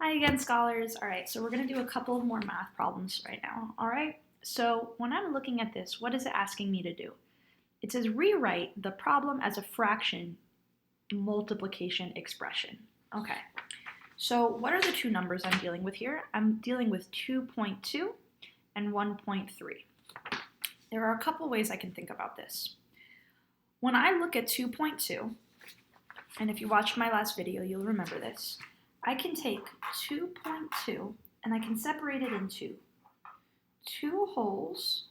Hi again, scholars. All right, so we're going to do a couple of more math problems right now. All right, so when I'm looking at this, what is it asking me to do? It says rewrite the problem as a fraction multiplication expression. Okay, so what are the two numbers I'm dealing with here? I'm dealing with 2.2 and 1.3. There are a couple ways I can think about this. When I look at 2.2, and if you watched my last video, you'll remember this, I can take 2.2 and I can separate it into 2 wholes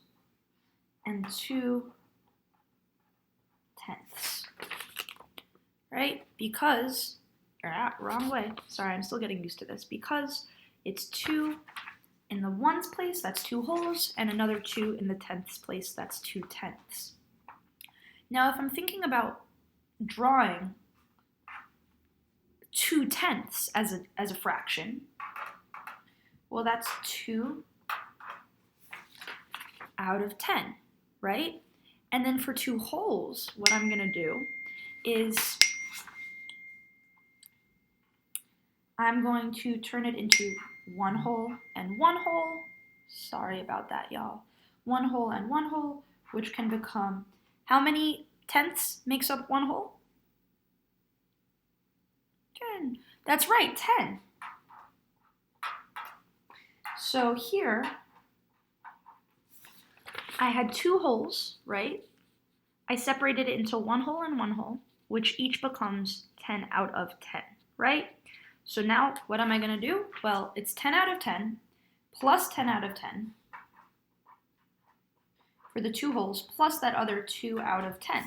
and 2 tenths, right? Because, wrong way, sorry, I'm still getting used to this, because it's 2 in the ones place, that's 2 wholes, and another 2 in the tenths place, that's 2 tenths. Now, if I'm thinking about drawing 2 tenths as a fraction, well, that's 2 out of 10, right? And then for 2 wholes, what I'm going to do is I'm going to turn it into 1 whole and 1 whole. Sorry about that, y'all. 1 whole and 1 whole, which can become, how many tenths makes up 1 whole? 10. That's right, 10. So here, I had 2 wholes, right? I separated it into 1 whole and 1 whole, which each becomes 10 out of 10, right? So now, what am I going to do? Well, it's 10 out of 10 plus 10 out of 10 for the 2 wholes plus that other 2 out of 10.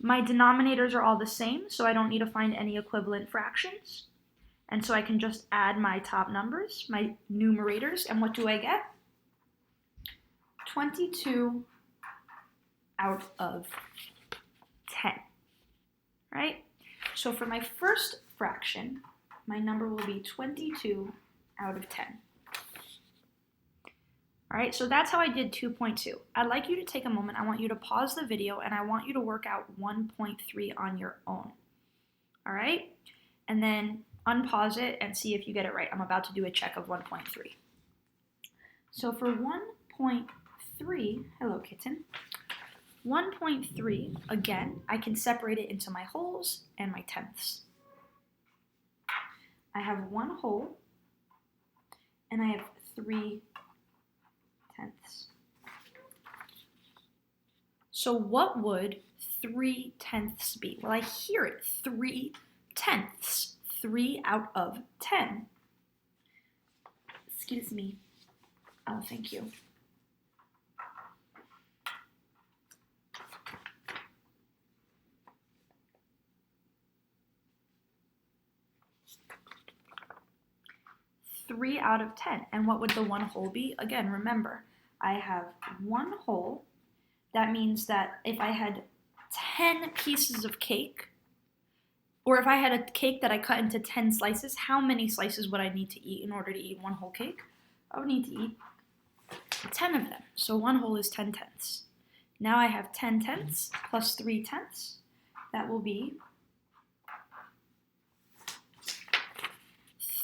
My denominators are all the same, so I don't need to find any equivalent fractions. And so I can just add my top numbers, my numerators, and what do I get? 22 out of 10, right? So for my first fraction, my number will be 22 out of 10. All right, so that's how I did 2.2. I'd like you to take a moment. I want you to pause the video, and I want you to work out 1.3 on your own. All right? And then unpause it and see if you get it right. I'm about to do a check of 1.3. So for 1.3, hello kitten, 1.3, again, I can separate it into my wholes and my tenths. I have 1 whole, and I have 3 tenths. So what would 3 tenths be? Well, I hear it, 3 tenths, 3 out of 10. Excuse me. Oh, thank you. Three out of 10. And what would the 1 whole be? Again, remember, I have 1 whole. That means that if I had 10 pieces of cake, or if I had a cake that I cut into 10 slices, how many slices would I need to eat in order to eat 1 whole cake? I would need to eat 10 of them. So 1 whole is 10 tenths. Now I have 10 tenths plus 3 tenths. That will be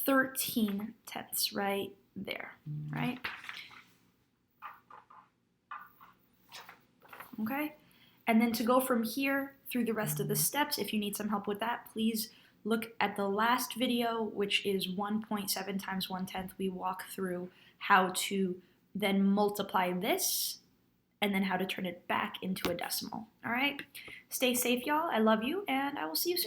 13 tenths right there, right? Okay? And then to go from here through the rest of the steps, if you need some help with that, please look at the last video, which is 1.7 times 1/10. We walk through how to then multiply this and then how to turn it back into a decimal. All right? Stay safe, y'all. I love you, and I will see you soon.